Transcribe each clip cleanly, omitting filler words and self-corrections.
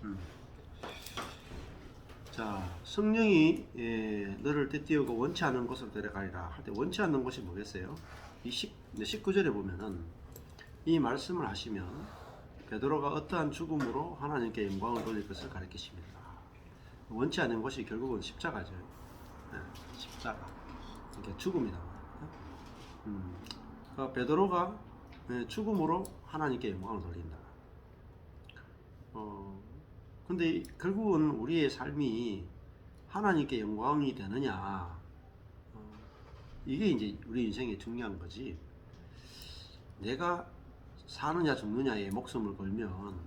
음. 자, 성령이 너를 떼띄우고 원치 않는 곳으로 데려가리라 할 때 원치 않는 곳이 뭐겠어요? 이 19절에 보면은 이 말씀을 하시면 베드로가 어떠한 죽음으로 하나님께 영광을 돌릴 것을 가리키십니다. 원치 않는 것이 결국은 십자가죠. 십자가. 이게 죽음이다. 그러니까 베드로가 죽음으로 하나님께 영광을 돌린다. 근데 결국은 우리의 삶이 하나님께 영광이 되느냐, 이게 이제 우리 인생의 중요한 거지. 내가 사느냐 죽느냐에 목숨을 걸면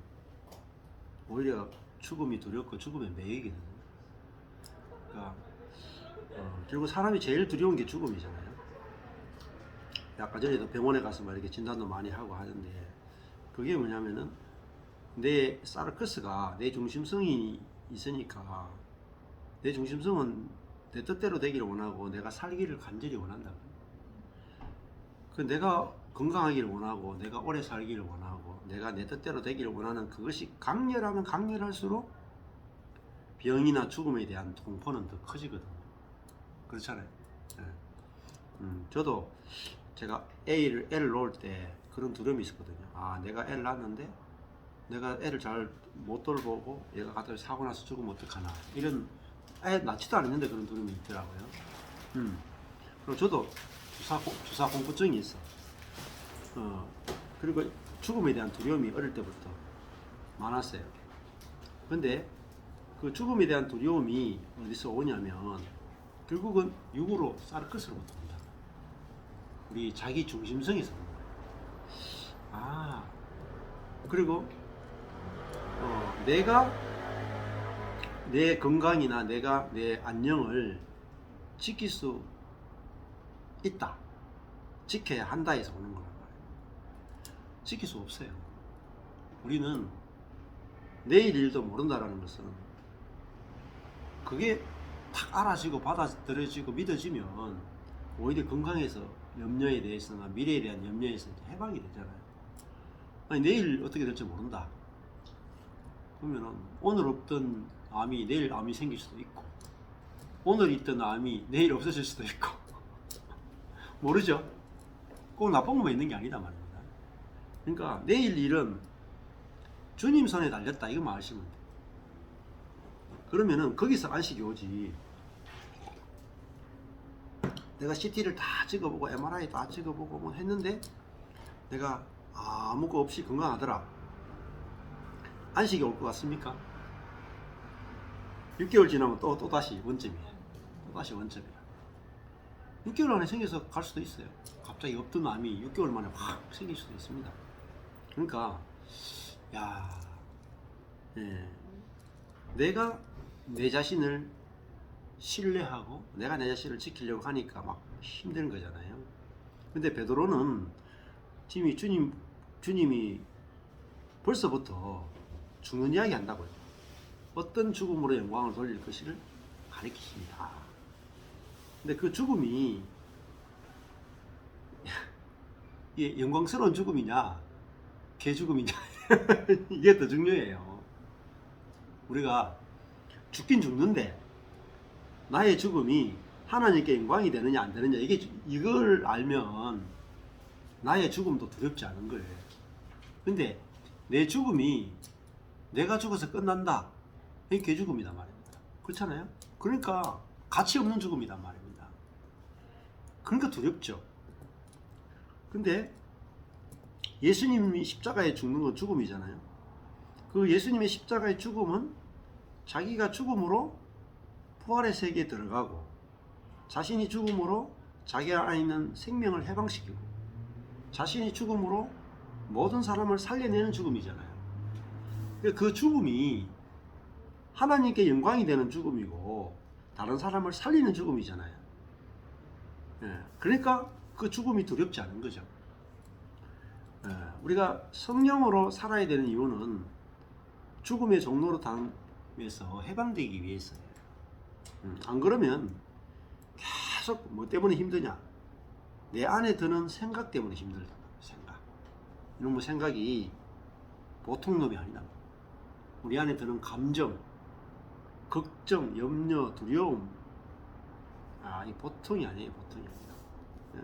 오히려 죽음이 두렵고 죽음에 매이거든. 그러니까 결국 사람이 제일 두려운 게 죽음이잖아요. 아까 전에도 병원에 가서 막 이렇게 진단도 많이 하고 하는데, 그게 뭐냐면은 내 사르크스가 내 중심성이 있으니까, 내 중심성은 내 뜻대로 되기를 원하고 내가 살기를 간절히 원한다. 그 내가 건강하기를 원하고 내가 오래 살기를 원하고 내가 내 뜻대로 되기를 원하는 그것이 강렬하면 강렬할수록 병이나 죽음에 대한 공포는 더 커지거든요. 그렇잖아요. 네. 저도 제가 애를 낳을 때 그런 두려움이 있었거든요. 아, 내가 애를 낳았는데 내가 애를 잘 못 돌보고 얘가 갑자기 사고 나서 죽으면 어떡하나, 이런, 애 낳지도 않았는데 그런 두려움이 있더라고요. 그리고 저도 주사 공포증이 있어. 그리고 죽음에 대한 두려움이 어릴 때부터 많았어요. 근데 그 죽음에 대한 두려움이 어디서 오냐면 결국은 육으로 사르크스로부터 온다. 우리 자기 중심성에서 오는 거예요. 그리고 내가 내 건강이나 내가 내 안녕을 지킬 수 있다, 지켜야 한다 해서 오는 거란 말이에요. 지킬 수 없어요. 우리는 내일 일도 모른다라는 것은, 그게 탁 알아지고 받아들여지고 믿어지면 오히려 건강에서 염려에 대해서나 미래에 대한 염려에서 해방이 되잖아요. 아니, 내일 어떻게 될지 모른다 그러면은 오늘 없던 암이 내일 암이 생길 수도 있고, 오늘 있던 암이 내일 없어질 수도 있고 모르죠. 꼭 나쁜 것만 있는 게 아니다 말입니다. 그러니까 내일 일은 주님 손에 달렸다, 이거만 아시면 돼. 그러면은 거기서 안식이 오지. 내가 CT를 다 찍어보고 MRI 다 찍어보고 뭐 했는데 내가 아무거 없이 건강하더라, 안식이 올 것 같습니까? 6개월 지나면 또 다시 원점이야. 또 다시 원점이야. 6개월 안에 생겨서 갈 수도 있어요. 갑자기 없던 암이 6개월 만에 확 생길 수도 있습니다. 그러니까 내가 내 자신을 신뢰하고 내가 내 자신을 지키려고 하니까 막 힘든 거잖아요. 근데 베드로는 주님이 벌써부터 죽는 이야기 한다고요. 어떤 죽음으로 영광을 돌릴 것을 가리키십니다. 근데 그 죽음이 영광스러운 죽음이냐 개죽음이냐 이게 더 중요해요. 우리가 죽긴 죽는데 나의 죽음이 하나님께 영광이 되느냐 안 되느냐, 이걸 알면 나의 죽음도 두렵지 않은 거예요. 근데 내 죽음이 내가 죽어서 끝난다, 이게 개죽음이단 말입니다. 그렇잖아요. 그러니까 가치 없는 죽음이란 말입니다. 그러니까 두렵죠. 근데 예수님이 십자가에 죽는 건 죽음이잖아요. 그 예수님의 십자가의 죽음은 자기가 죽음으로 부활의 세계에 들어가고 자신이 죽음으로 자기 안에 있는 생명을 해방시키고 자신이 죽음으로 모든 사람을 살려내는 죽음이잖아요. 그 죽음이 하나님께 영광이 되는 죽음이고 다른 사람을 살리는 죽음이잖아요. 그러니까 그 죽음이 두렵지 않은 거죠. 우리가 성령으로 살아야 되는 이유는 죽음의 종로로 당해서 해방되기 위해서예요. 안 그러면 계속 뭐 때문에 힘드냐, 내 안에 드는 생각 때문에 힘들다. 생각, 이놈의 생각이 보통 놈이 아니다. 우리 안에 드는 감정, 걱정, 염려, 두려움, 이 보통이 아니에요. 보통이 아니라. 예.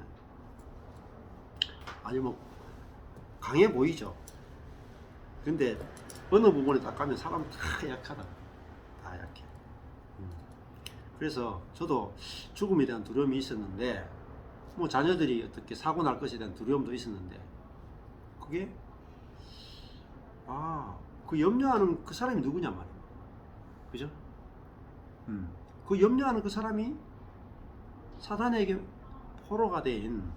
아주 뭐 강해 보이죠. 근데 어느 부분에 딱 가면 사람 다 약하다. 다 약해. 그래서 저도 죽음에 대한 두려움이 있었는데, 뭐 자녀들이 어떻게 사고 날 것에 대한 두려움도 있었는데, 그게 그 염려하는 그 사람이 누구냐 말이야. 그죠? 그 염려하는 그 사람이 사단에게 포로가 된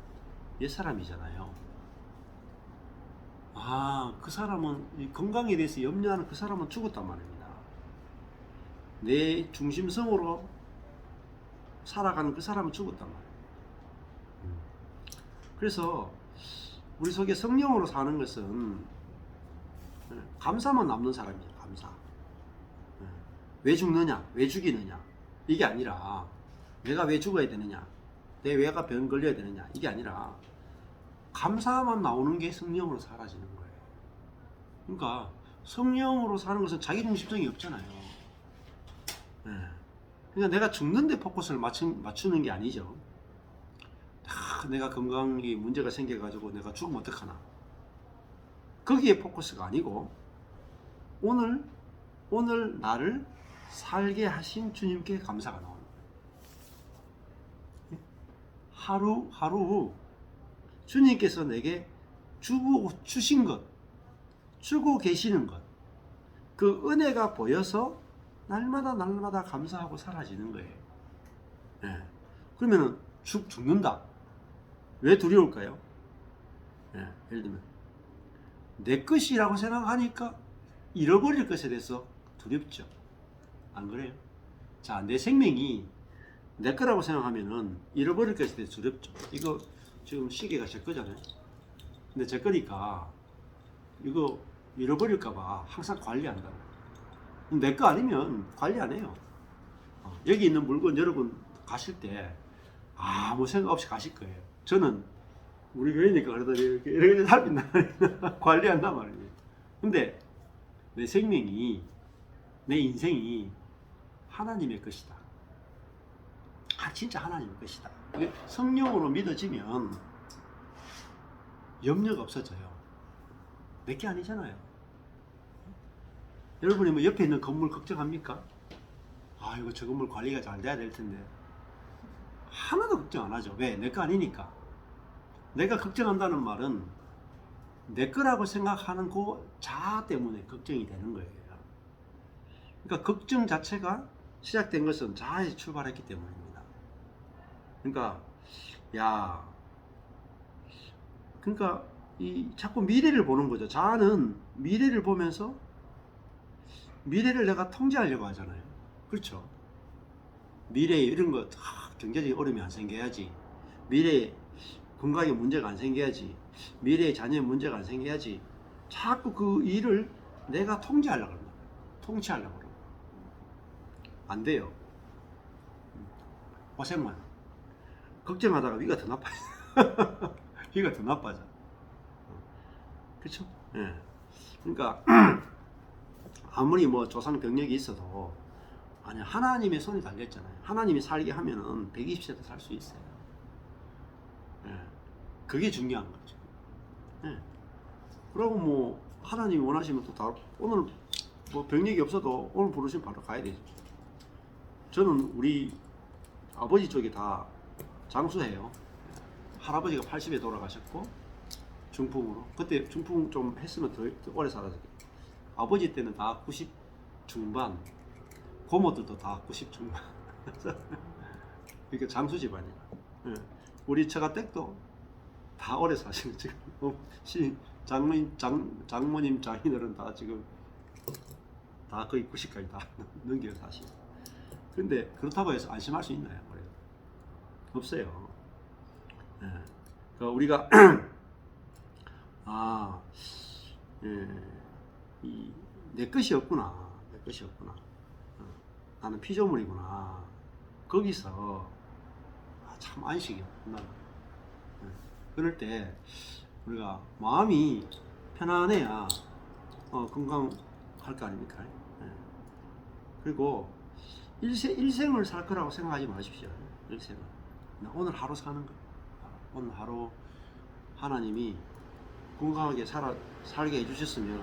옛사람이잖아요. 그 사람은, 이 건강에 대해서 염려하는 그 사람은 죽었단 말입니다. 내 중심성으로 살아가는 그 사람은 죽었단 말이에요. 그래서 우리 속에 성령으로 사는 것은 감사만 남는 사람이에요. 감사. 왜 죽느냐, 왜 죽이느냐, 이게 아니라 내가 왜 죽어야 되느냐, 내 왜가 병 걸려야 되느냐, 이게 아니라 감사만 나오는 게 성령으로 사라지는 거예요. 그러니까 성령으로 사는 것은 자기중심성이 없잖아요. 그러니까 내가 죽는데 포커스를 맞추는 게 아니죠. 내가 건강에 문제가 생겨가지고 내가 죽으면 어떡하나, 거기에 포커스가 아니고 오늘 나를 살게 하신 주님께 감사가 나오는 거예요. 하루하루 주님께서 내게 주신 것, 주고 계시는 것, 그 은혜가 보여서 날마다 감사하고 사라지는 거예요. 그러면은 죽는다. 왜 두려울까요? 예를 들면 내 것이라고 생각하니까 잃어버릴 것에 대해서 두렵죠. 안 그래요? 자, 내 생명이 내 거라고 생각하면은 잃어버릴 것에 대해서 두렵죠. 이거 지금 시계가 제 거잖아요. 근데 제 거니까 이거 잃어버릴까봐 항상 관리한다. 내 거 아니면 관리 안 해요. 여기 있는 물건 여러분 가실 때 아무 생각 없이 가실 거예요. 저는 우리 교회니까 그러다 이렇게 살핀다 관리한단 말이에요. 근데 내 생명이, 내 인생이 하나님의 것이다. 진짜 하나님의 것이다. 성령으로 믿어지면 염려가 없어져요. 내 게 아니잖아요. 여러분이 뭐 옆에 있는 건물 걱정합니까? 이거 저 건물 관리가 잘 돼야 될 텐데. 하나도 걱정 안 하죠. 왜? 내 거 아니니까. 내가 걱정한다는 말은 내 거라고 생각하는 그 자아 때문에 걱정이 되는 거예요. 그러니까 걱정 자체가 시작된 것은 자아에서 출발했기 때문입니다. 그러니까 자꾸 미래를 보는 거죠. 자아는 미래를 보면서 미래를 내가 통제하려고 하잖아요. 그렇죠? 미래에 이런 거 경제적인 어려움이 안 생겨야지, 미래에 건강에 문제가 안 생겨야지, 미래에 자녀에 문제가 안 생겨야지, 자꾸 그 일을 내가 통제하려고 합니다. 통치하려고 합니다. 안 돼요. 고생만. 걱정하다가 위가 더 나빠져. 위가 더 나빠져. 그렇죠? 예. 그러니까 아무리 뭐 조상 병력이 있어도 하나님의 손이 달렸잖아요. 하나님이 살게 하면은 120세도 살 수 있어요. 그게 중요한 거죠. 그리고 뭐 하나님이 원하시면 또 다 오늘 뭐 병력이 없어도 오늘 부르시면 바로 가야 되죠. 저는 우리 아버지 쪽이 다 장수해요. 할아버지가 80에 돌아가셨고 중풍으로, 그때 중풍 좀 했으면 더 오래 살았어요. 아버지 때는 다 90 중반, 고모들도 다 90 중반. 그러니까 장수 집안이야. 우리 처가댁도 다 오래 사시는, 지금 장모님 장인어른 다 지금 다 거의 90까지 다 넘겨 사시. 근데 그렇다고 해서 안심할 수 있나요? 없어요. 그러니까 우리가 내 것이 없구나, 내 것이 없구나, 나는 피조물이구나. 거기서 참 안식이 없구나. 그럴 때 우리가 마음이 편안해야 건강할 할 거 아닙니까? 예. 그리고 일생을 살 거라고 생각하지 마십시오. 일생을. 오늘 하루 사는 거. 오늘 하루 하나님이 건강하게 살게 해주셨으면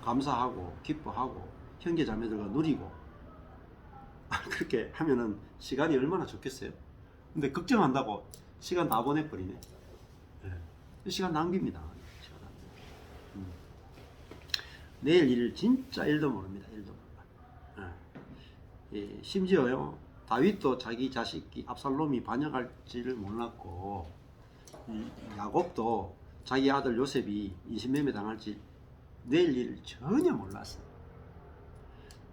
감사하고 기뻐하고 형제 자매들과 누리고 그렇게 하면은 시간이 얼마나 좋겠어요. 근데 걱정한다고 시간 다 보내버리네. 예. 시간 낭비입니다. 시간 낭비. 내일 일 진짜 일도 모릅니다. 일도 몰라. 예. 예. 심지어요 다윗도 자기 자식이 압살롬이 반역할지를 몰랐고 야곱도 자기 아들 요셉이 인신매매 당할지 내일 일을 전혀 몰랐어요.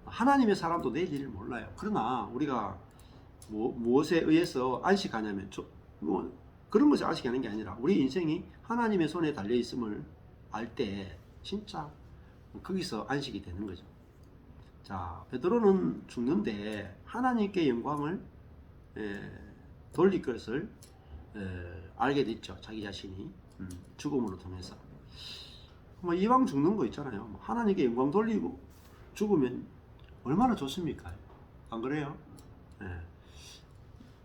하나님의 사람도 내일 일을 몰라요. 그러나 우리가 무엇에 의해서 안식하냐면 그런 것이 안식하는 게 아니라 우리 인생이 하나님의 손에 달려 있음을 알 때 진짜 거기서 안식이 되는 거죠. 자, 베드로는 죽는데 하나님께 영광을 돌릴 것을 알게 됐죠. 자기 자신이 죽음으로 통해서. 뭐 이왕 죽는 거 있잖아요. 하나님께 영광 돌리고 죽으면 얼마나 좋습니까? 안 그래요? 예.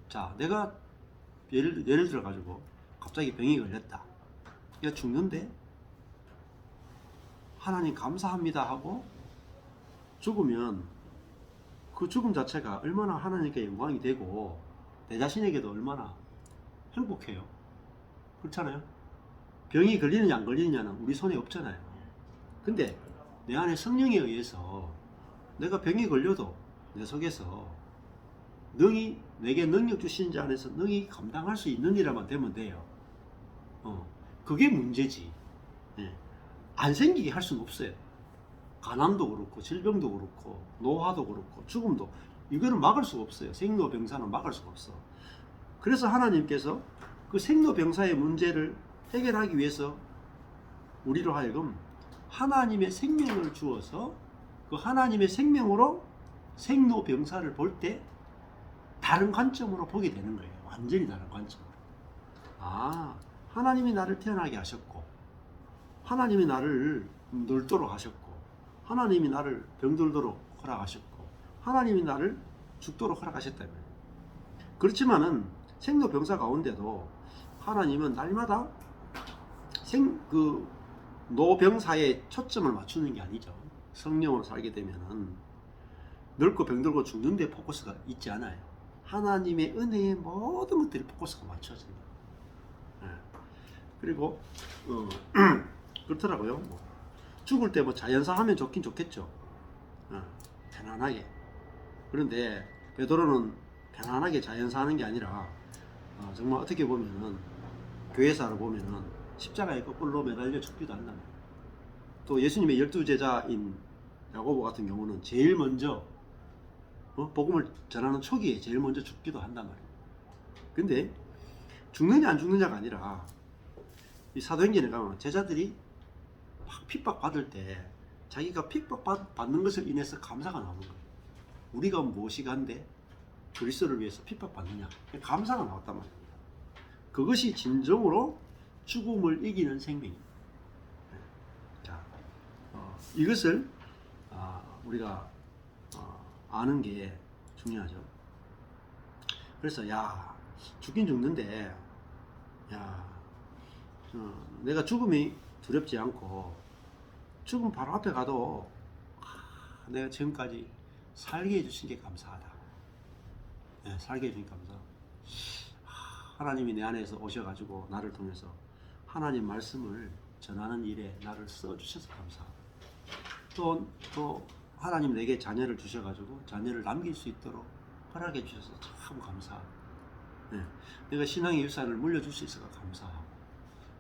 자, 내가 예를 들어 가지고 갑자기 병이 걸렸다. 내가 죽는데 하나님 감사합니다 하고 죽으면 그 죽음 자체가 얼마나 하나님께 영광이 되고 내 자신에게도 얼마나 행복해요. 그렇잖아요. 병이 걸리느냐 안 걸리느냐는 우리 손에 없잖아요. 근데 내 안에 성령에 의해서 내가 병이 걸려도 내 속에서 능히 내게 능력 주신 자 안에서 능히 감당할 수 있는 일만 되면 돼요. 그게 문제지. 예. 안 생기게 할 수는 없어요. 가난도 그렇고 질병도 그렇고 노화도 그렇고 죽음도 이거는 막을 수가 없어요. 생로병사는 막을 수가 없어. 그래서 하나님께서 그 생로병사의 문제를 해결하기 위해서 우리로 하여금 하나님의 생명을 주어서 그 하나님의 생명으로 생로병사를 볼 때 다른 관점으로 보게 되는 거예요. 완전히 다른 관점으로. 아, 하나님이 나를 태어나게 하셨고 하나님이 나를 늙도록 하셨고 하나님이 나를 병들도록 허락하셨고 하나님이 나를 죽도록 허락하셨다는 거예요. 그렇지만은 생로병사 가운데도 하나님은 날마다 노병사에 초점을 맞추는 게 아니죠. 성령으로 살게 되면은 늙고 병들고 죽는 데 포커스가 있지 않아요. 하나님의 은혜의 모든 것들이 포커스가 맞춰진다. 예. 그리고 그렇더라고요. 죽을 때 자연사 하면 좋긴 좋겠죠. 편안하게. 그런데 베드로는 편안하게 자연사 하는 게 아니라 정말 어떻게 보면은 교회사를 보면은 십자가에 거꾸로 매달려 죽기도 한다는 거예요. 또 예수님의 12제자인 야고보 같은 경우는 제일 먼저 복음을 전하는 초기에 제일 먼저 죽기도 한단 말이에요. 근데 죽느냐 안 죽느냐가 아니라 이 사도행전에 가면 제자들이 막 핍박받을 때 자기가 핍박받는 것을 인해서 감사가 나오는 거예요. 우리가 무엇이간데 그리스도를 위해서 핍박받느냐, 감사가 나왔단 말입니다. 그것이 진정으로 죽음을 이기는 생명입니다. 자, 이것을 우리가 아는 게 중요하죠. 그래서 죽긴 죽는데 내가 죽음이 두렵지 않고 죽음 바로 앞에 가도 내가 지금까지 살게 해주신 게 감사하다. 살게 해주신 게 감사하다. 하나님이 내 안에서 오셔가지고 나를 통해서 하나님 말씀을 전하는 일에 나를 써주셔서 감사하다. 또 하나님 내게 자녀를 주셔가지고 자녀를 남길 수 있도록 허락해 주셔서 참 감사하다. 내가 신앙의 유산을 물려줄 수 있어서 감사하고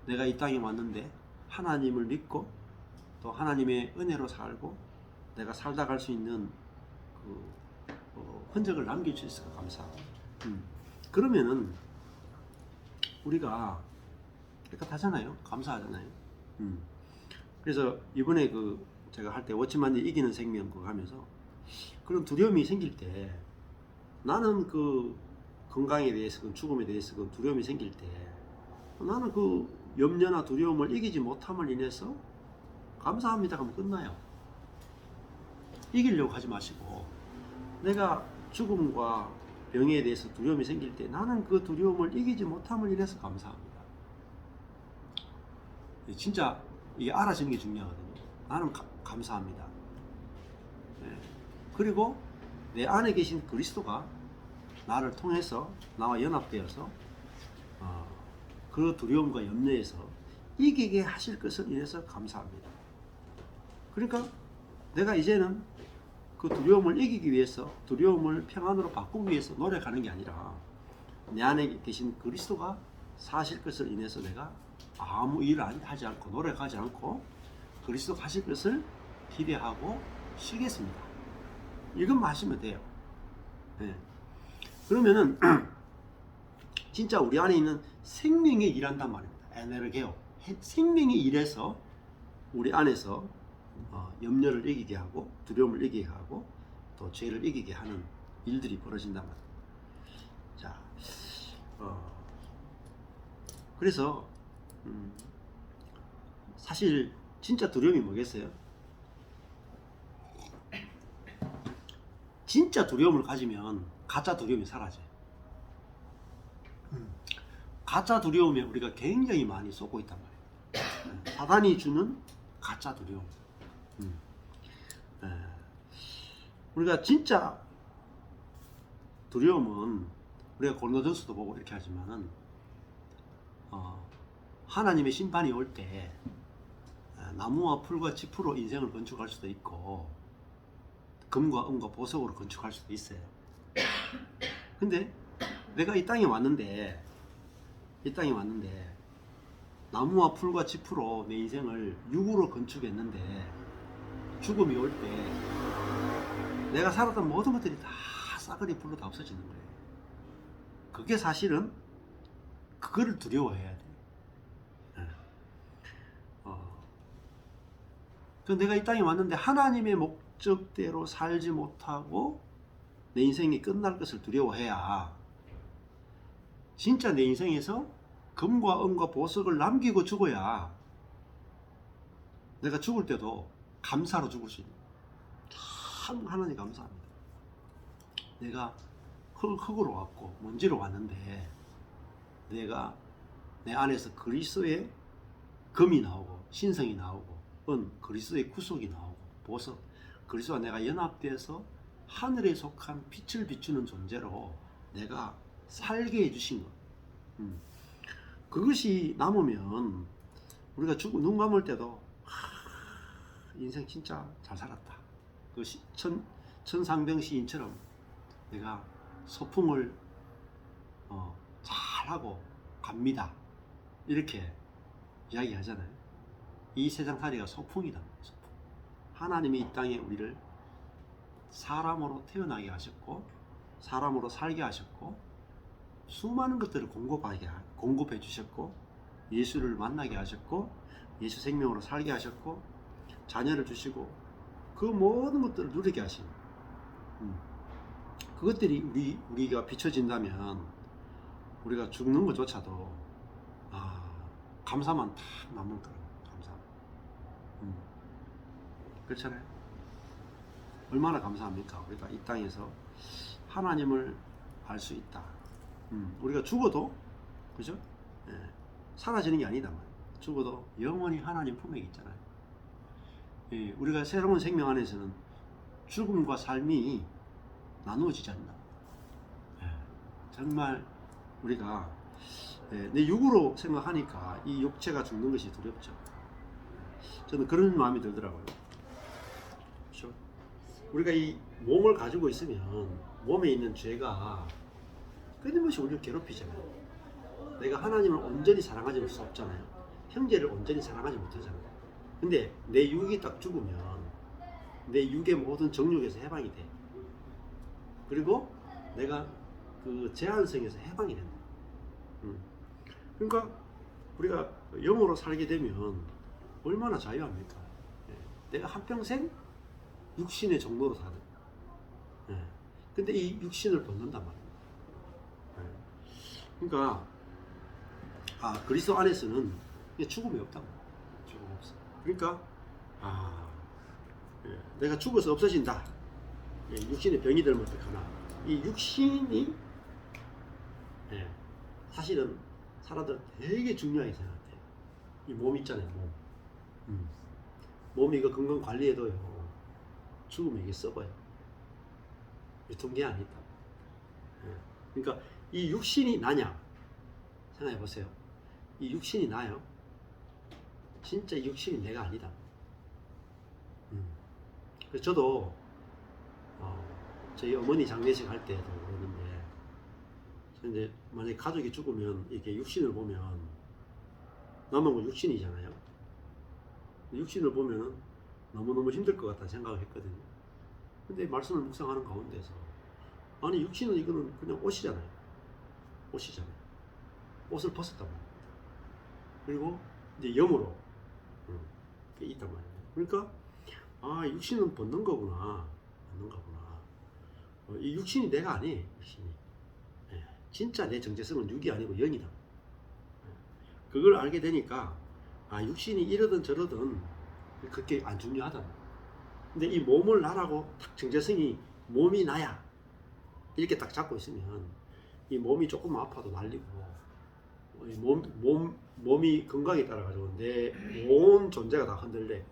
내가 이 땅에 왔는데 하나님을 믿고 또 하나님의 은혜로 살고 내가 살다 갈 수 있는 흔적을 남길 수 있어서 감사하고 그러면은 우리가 깨끗하잖아요. 감사하잖아요. 그래서 이번에 제가 할 때 워치만이 이기는 생명 그거 하면서 그런 두려움이 생길 때 나는 건강에 대해서 죽음에 대해서 두려움이 생길 때 나는 염려나 두려움을 이기지 못함을 인해서 감사합니다 하면 끝나요. 이기려고 하지 마시고, 내가 죽음과 병에 대해서 두려움이 생길 때 나는 그 두려움을 이기지 못함을 인해서 감사합니다. 진짜 이게 알아지는 게 중요하거든요. 나는 감사합니다. 네. 그리고 내 안에 계신 그리스도가 나를 통해서 나와 연합되어서 그 두려움과 염려에서 이기게 하실 것을 인해서 감사합니다. 그러니까 내가 이제는 그 두려움을 이기기 위해서, 두려움을 평안으로 바꾸기 위해서 노력하는 게 아니라 내 안에 계신 그리스도가 사실 것을 인해서 내가 아무 일을 하지 않고 노력하지 않고 그리스도가 하실 것을 기대하고 쉬겠습니다. 이것만 하시면 돼요. 네. 그러면은 진짜 우리 안에 있는 생명이 일한단 말입니다. 에네르게오. 생명이 일해서 우리 안에서 염려를 이기게 하고 두려움을 이기게 하고 또 죄를 이기게 하는 일들이 벌어진단 말입니다. 자, 그래서 사실 진짜 두려움이 뭐겠어요? 진짜 두려움을 가지면 가짜 두려움이 사라져요. 가짜 두려움에 우리가 굉장히 많이 쏟고 있단 말이에요. 사단이 주는 가짜 두려움. 우리가 진짜 두려움은 우리가 고린도전서도 보고 이렇게 하지만은 하나님의 심판이 올 때 나무와 풀과 짚으로 인생을 건축할 수도 있고 금과 은과 보석으로 건축할 수도 있어요. 근데 내가 이 땅에 왔는데 나무와 풀과 짚으로 내 인생을 육으로 건축했는데 죽음이 올 때 내가 살았던 모든 것들이 다 싸그리 불로 다 없어지는 거예요. 그게 사실은 그거를 두려워해야 돼. 내가 이 땅에 왔는데 하나님의 목적대로 살지 못하고 내 인생이 끝날 것을 두려워해야 진짜 내 인생에서 금과 은과 보석을 남기고 죽어야 내가 죽을 때도 감사로 죽을 수 있는. 참 하나님 감사합니다. 내가 흙으로 왔고 먼지로 왔는데 내가 내 안에서 그리스도의 금이 나오고 신성이 나오고 그리스도의 구속이 나오고 보석, 그리스도와 내가 연합돼서 하늘에 속한 빛을 비추는 존재로 내가 살게 해주신 것. 그것이 남으면 우리가 눈 감을 때도 인생 진짜 잘 살았다. 그 천상병 시인처럼 내가 소풍을 잘하고 갑니다. 이렇게 이야기하잖아요. 이 세상살이가 소풍이다. 소풍. 하나님이 이 땅에 우리를 사람으로 태어나게 하셨고 사람으로 살게 하셨고 수많은 것들을 공급해 주셨고 예수를 만나게 하셨고 예수 생명으로 살게 하셨고 자녀를 주시고 그 모든 것들을 누리게 하신 그것들이 우리가 비춰진다면 우리가 죽는 것조차도 감사만 탁 남을 거예요. 감사. 그렇잖아요. 얼마나 감사합니까? 우리가 이 땅에서 하나님을 알 수 있다. 우리가 죽어도 그죠? 사라지는 게 아니다. 죽어도 영원히 하나님 품에 있잖아요. 우리가 새로운 생명 안에서는 죽음과 삶이 나누어지지 않나. 정말 우리가 내 육으로 생각하니까 이 육체가 죽는 것이 두렵죠. 저는 그런 마음이 들더라고요. 그렇죠? 우리가 이 몸을 가지고 있으면 몸에 있는 죄가 끊임없이 우리를 괴롭히잖아요. 내가 하나님을 온전히 사랑하지 수 없잖아요. 형제를 온전히 사랑하지 못하잖아요. 근데 내 육이 딱 죽으면 내 육의 모든 정욕에서 해방이 돼. 그리고 내가 그 제한성에서 해방이 된다. 그러니까 우리가 영으로 살게 되면 얼마나 자유합니까? 내가 한평생 육신의 종로로 사는. 근데 이 육신을 벗는단 말이에요. 그러니까 그리스도 안에서는 죽음이 없다고. 죽음 없어. 그러니까 예, 내가 죽어서 없어진다. 예, 육신의 병이 들면 어떡하나. 이 육신이 예, 사실은 사람들 되게 중요하게 생각해요. 이 몸 있잖아요, 몸. 몸이 이거 건강 관리해도요. 죽으면 이게 썩어요. 유통기한이 아니다. 예, 그러니까 이 육신이 나냐? 생각해 보세요. 이 육신이 나요? 진짜 이 육신이 내가 아니다. 그래서 저도 저희 어머니 장례식 할 때도 그러는데, 근데 만약에 가족이 죽으면 이렇게 육신을 보면 남은 건 육신이잖아요. 육신을 보면 너무너무 힘들 것 같다 생각을 했거든요. 근데 말씀을 묵상하는 가운데서 아니 육신은 이거는 그냥 옷이잖아요. 옷이잖아요. 옷을 벗었단 말이에요. 그리고 이제 염으로 있단 말이에요. 그러니까 아 육신은 벗는 거구나, 벗는 거구나. 이 육신이 내가 아니에요. 육신이. 예, 진짜 내 정체성은 육이 아니고 영이다. 예, 그걸 알게 되니까 아 육신이 이러든 저러든 그렇게 안 중요하다. 근데 이 몸을 나라고 딱 정체성이 몸이 나야 이렇게 딱 잡고 있으면 이 몸이 조금 아파도 난리고 이 몸이 건강에 따라 가지고 내 온 존재가 다 흔들려. 예,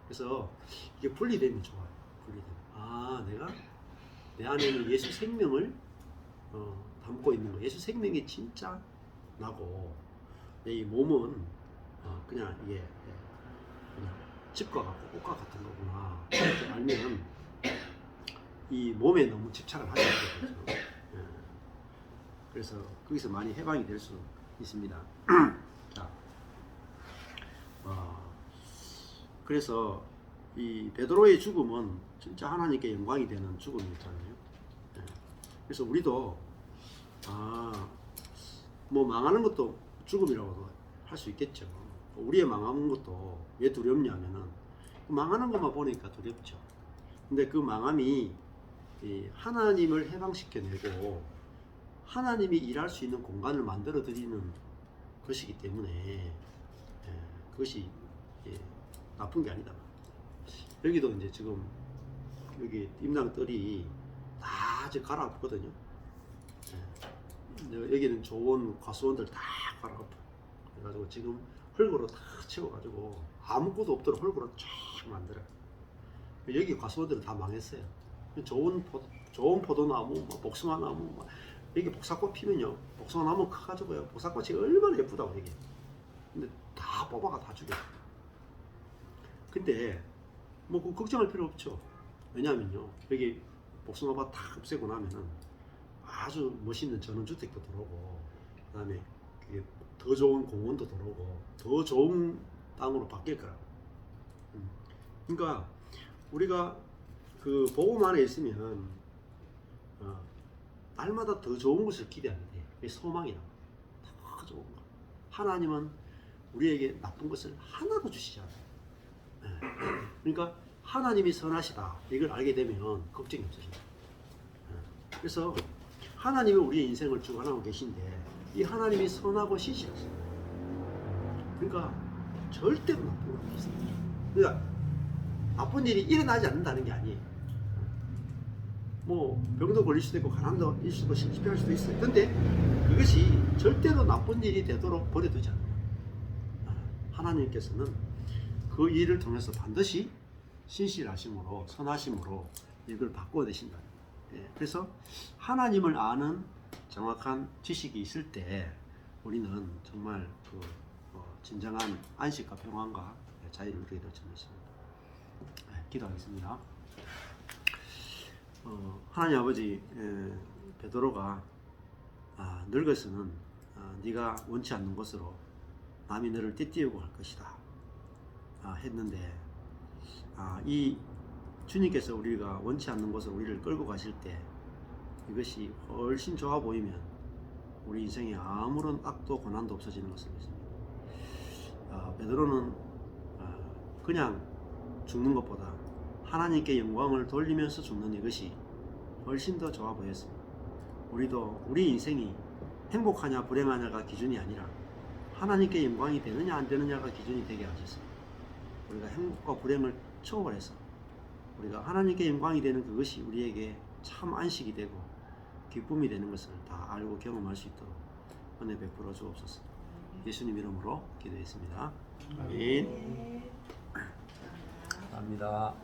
그래서 이게 분리되면 좋아요. 분리되면. 아 내가 내 안에는 예수 생명을 담고 있는 거. 예수 생명이 진짜 나고 내 이 몸은 그냥 이게 그냥 집과 같고 옷과 같은 거구나 이렇게 알면 이 몸에 너무 집착을 하지 않게 되죠. 예. 그래서 거기서 많이 해방이 될 수 있습니다. 자, 그래서 이 베드로의 죽음은 진짜 하나님께 영광이 되는 죽음이었잖아요. 예. 그래서 우리도 뭐 망하는 것도 죽음이라고도 할 수 있겠죠. 우리의 망하는 것도 왜 두렵냐면은 망하는 것만 보니까 두렵죠. 근데 그 망함이 하나님을 해방시켜내고 하나님이 일할 수 있는 공간을 만들어 드리는 것이기 때문에 그것이 나쁜 게 아니다. 여기도 이제 지금 여기 임당떨이 다 이제 갈아엎거든요. 여기는 좋은 과수원들 다 갈아엎어. 그래가지고 지금 흙으로 다 채워가지고 아무것도 없도록 흙으로 쫙 만들어요. 여기 과수원들은 다 망했어요. 좋은 포도나무, 복숭아나무, 여기 복사꽃 피면요. 복숭아나무 커가지고요. 복사꽃이 얼마나 예쁘다고 이게. 근데 다 뽑아가 다 죽여. 근데 뭐 그 걱정할 필요 없죠. 왜냐하면요. 여기 복숭아밭 다 없애고 나면은 아주 멋있는 전원주택도 들어오고, 그 다음에 더 좋은 공원도 들어오고, 더 좋은 땅으로 바뀔 거라고. 그러니까 우리가 그 복음 안에 있으면 날마다 더 좋은 것을 기대하는데 그게 소망이다. 더 좋은 거. 하나님은 우리에게 나쁜 것을 하나도 주시지 않아요. 그러니까 하나님이 선하시다 이걸 알게 되면 걱정이 없어진다. 그래서 하나님이 우리의 인생을 주관하고 계신데 이 하나님이 선하고 신실하시다. 그러니까 절대로 나쁜 건 없습니다. 그러니까 나쁜 일이 일어나지 않는다는 게 아니에요. 뭐 병도 걸릴 수도 있고 가난도 일 수도 실패할 수도 있어요. 근데 그것이 절대로 나쁜 일이 되도록 버려두지 않아요. 하나님께서는 그 일을 통해서 반드시 신실하심으로 선하심으로 이걸 바꿔내신다. 그래서 하나님을 아는 정확한 지식이 있을 때 우리는 정말 그 진정한 안식과 평안과 자유를 누리게 될 줄 믿습니다. 기도하겠습니다. 하나님 아버지, 베드로가 늙어서는 네가 원치 않는 것으로 남이 너를 떼띄우고 할 것이다 했는데 이 주님께서 우리가 원치 않는 것으로 우리를 끌고 가실 때 이것이 훨씬 좋아 보이면 우리 인생에 아무런 악도 고난도 없어지는 것을 믿습니다. 베드로는 그냥 죽는 것보다 하나님께 영광을 돌리면서 죽는 이것이 훨씬 더 좋아 보였습니다. 우리도 우리 인생이 행복하냐 불행하냐가 기준이 아니라 하나님께 영광이 되느냐 안 되느냐가 기준이 되게 하셨습니다. 우리가 행복과 불행을 초월해서 우리가 하나님께 영광이 되는 그것이 우리에게 참 안식이 되고 기쁨이 되는 것을 다 알고 경험할 수 있도록 은혜 베풀어 주옵소서. 예수님 이름으로 기도했습니다. 아멘. 감사합니다.